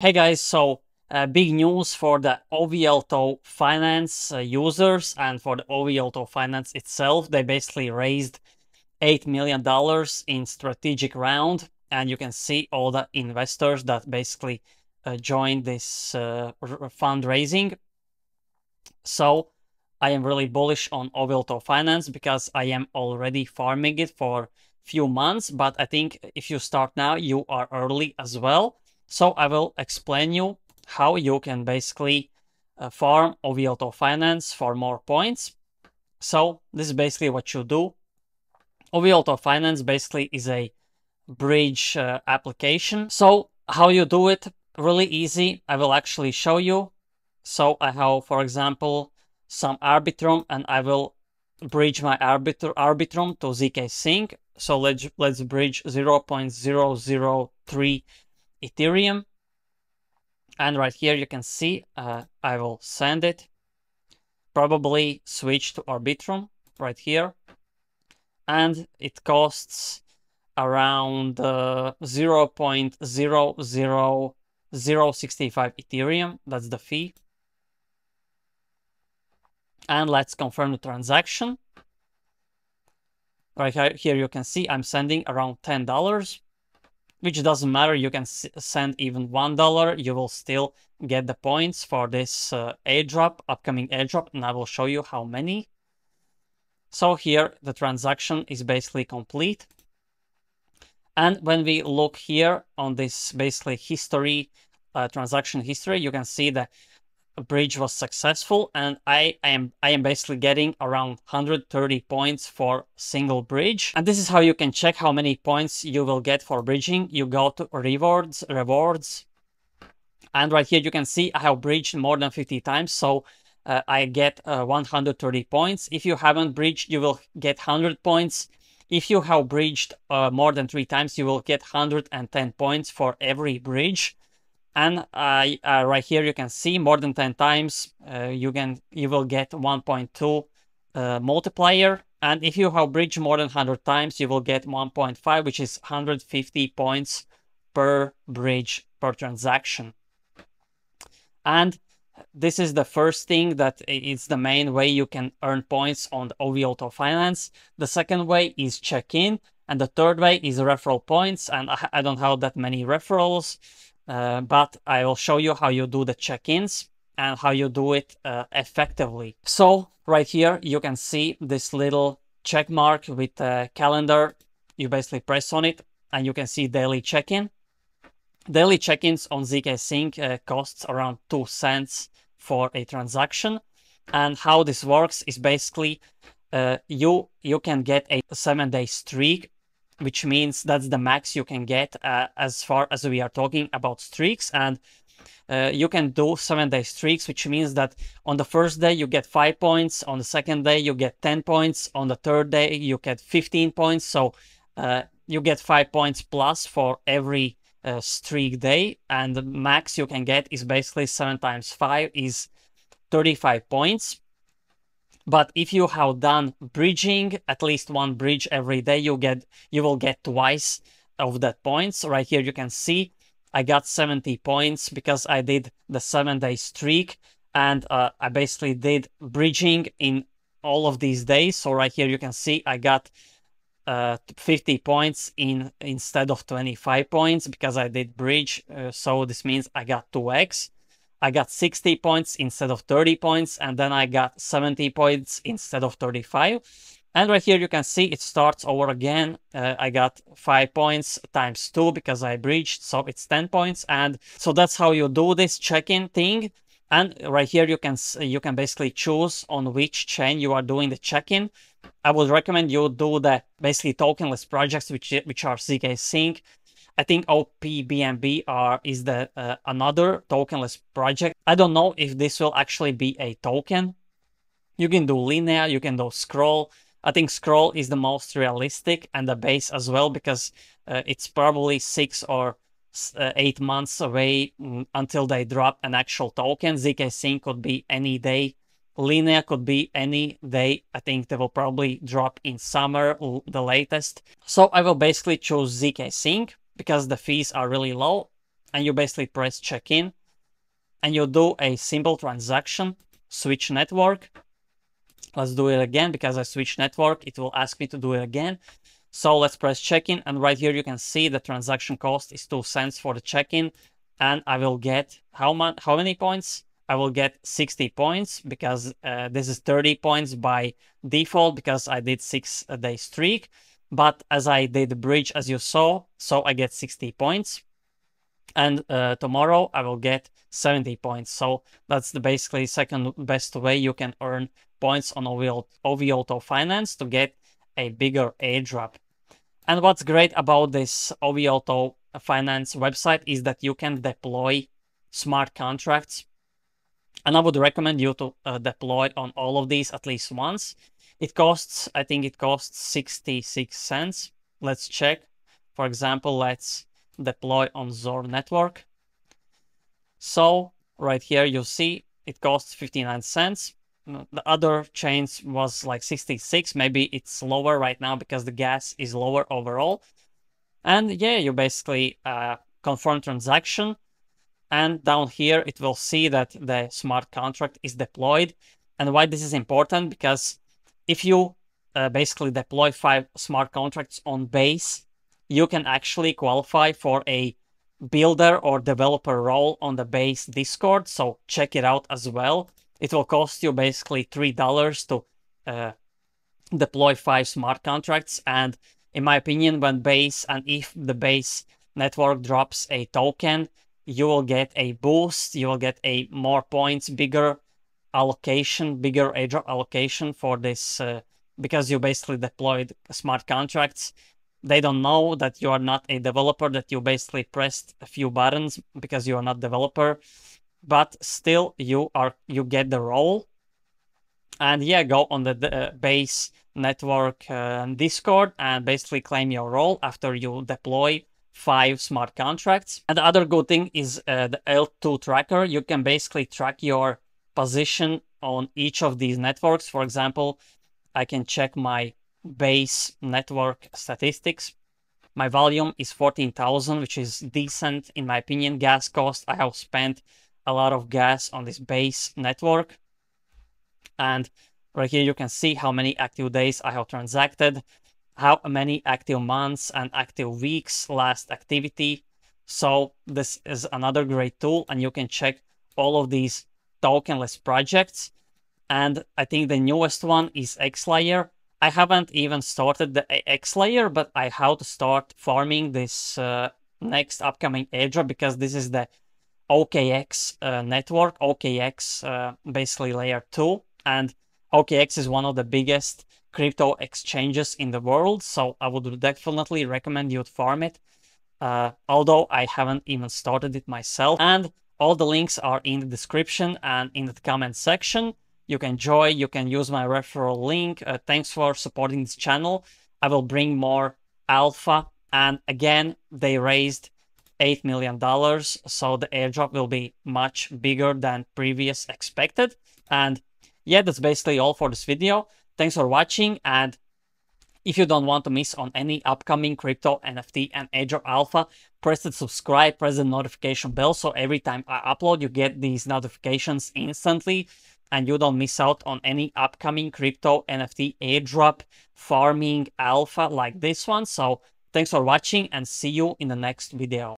Hey guys, so big news for the OWLTO Finance users and for the OWLTO Finance itself. They basically raised $8 million in strategic round, and you can see all the investors that basically joined this fundraising. So I am really bullish on OWLTO Finance because I am already farming it for few months, but I think if you start now, you are early as well. So I will explain you how you can basically farm OWLTO Finance for more points. So this is basically what you do. OWLTO Finance basically is a bridge application. So how you do it, really easy. I will actually show you. So I have, for example, some Arbitrum, and I will bridge my Arbitrum to ZK Sync. So let's bridge 0.003 Ethereum. And right here you can see I will send it. Probably switch to Arbitrum right here. And it costs around 0.00065 Ethereum. That's the fee. And let's confirm the transaction. Right here you can see I'm sending around $10, which doesn't matter. You can send even $1. You will still get the points for this airdrop, upcoming airdrop, and I will show you how many. So here the transaction is basically complete. And when we look here on this basically history, transaction history, you can see that bridge was successful, and I am basically getting around 130 points for single bridge. And this is how you can check how many points you will get for bridging. You go to rewards, and right here you can see I have bridged more than 50 times, so I get 130 points. If you haven't bridged, you will get 100 points. If you have bridged more than 3 times, you will get 110 points for every bridge. And right here you can see more than 10 times you will get 1.2 multiplier. And if you have bridged more than 100 times, you will get 1.5, which is 150 points per bridge per transaction. And this is the first thing that is the main way you can earn points on the OWLTO Finance. The second way is check-in, and the third way is referral points. And I don't have that many referrals. But I will show you how you do the check-ins and how you do it effectively. So right here, you can see this little check mark with a calendar. You basically press on it and you can see daily check-in. Daily check-ins on ZK Sync costs around 2 cents for a transaction. And how this works is basically you can get a 7-day streak, which means that's the max you can get as far as we are talking about streaks. And you can do 7-day streaks, which means that on the first day you get 5 points, on the second day you get 10 points, on the third day you get 15 points. So you get 5 points plus for every streak day, and the max you can get is basically 7 times 5 is 35 points. But if you have done bridging, at least one bridge every day, you will get twice of that points. Right here you can see I got 70 points because I did the 7-day streak, and I basically did bridging in all of these days. So right here you can see I got 50 points instead of 25 points because I did bridge. So this means I got 2x. I got 60 points instead of 30 points, and then I got 70 points instead of 35. And right here you can see it starts over again. I got 5 points times 2 because I bridged, so it's 10 points. And so that's how you do this check-in thing. And right here you can basically choose on which chain you are doing the check-in. I would recommend you do the basically tokenless projects which are ZK Sync. I think OPBNB is the another tokenless project. I don't know if this will actually be a token. You can do linear, you can do scroll. I think scroll is the most realistic, and the base as well, because it's probably 6 or 8 months away until they drop an actual token. ZK Sync could be any day. Linear could be any day. I think they will probably drop in summer, the latest. So I will basically choose ZK Sync because the fees are really low. and you basically press check-in, and you do a simple transaction, switch network. Let's do it again because I switched network. It will ask me to do it again. So let's press check-in, and right here you can see the transaction cost is 2 cents for the check-in, and I will get how many points? I will get 60 points because this is 30 points by default because I did 6-day streak. But as I did the bridge, as you saw, so I get 60 points. And tomorrow I will get 70 points. So that's the basically second best way you can earn points on OWLTO Finance to get a bigger airdrop. And what's great about this OWLTO Finance website is that you can deploy smart contracts. And I would recommend you to deploy on all of these at least once. It costs, I think it costs 66 cents. Let's check. For example, let's deploy on Zor network. So right here you see it costs 59 cents. The other chains was like 66. Maybe it's lower right now because the gas is lower overall. And yeah, you basically confirm transaction. And down here, it will see that the smart contract is deployed. And why this is important? Because if you basically deploy 5 smart contracts on base, you can actually qualify for a builder or developer role on the base Discord. So check it out as well. It will cost you basically $3 to deploy 5 smart contracts. And in my opinion, when base and if the base network drops a token, you will get a boost, you will get a more points, bigger allocation, bigger airdrop allocation for this because you basically deployed smart contracts. They don't know that you are not a developer, that you basically pressed a few buttons because you are not developer, but still you get the role. And yeah, go on the base network Discord and basically claim your role after you deploy 5 smart contracts. And the other good thing is the L2 tracker. You can basically track your position on each of these networks. For example, I can check my base network statistics. My volume is 14,000, which is decent in my opinion. Gas cost, I have spent a lot of gas on this base network. And right here you can see how many active days I have transacted, how many active months and active weeks last activity. So this is another great tool, and you can check all of these tokenless projects. And I think the newest one is X layer. I haven't even started the X layer, but I have to start farming this next upcoming airdrop because this is the OKX network, OKX basically layer 2, and OKX is one of the biggest crypto exchanges in the world, so I would definitely recommend you to farm it, although I haven't even started it myself. And all the links are in the description and in the comment section. You can join, you can use my referral link. Thanks for supporting this channel. I will bring more alpha, and again, they raised $8 million, so the airdrop will be much bigger than previous expected. And yeah, that's basically all for this video. Thanks for watching, and if you don't want to miss on any upcoming crypto, NFT, and airdrop alpha, press the subscribe, press the notification bell, so every time I upload, you get these notifications instantly, and you don't miss out on any upcoming crypto, NFT, airdrop, farming alpha like this one. So thanks for watching, and see you in the next video.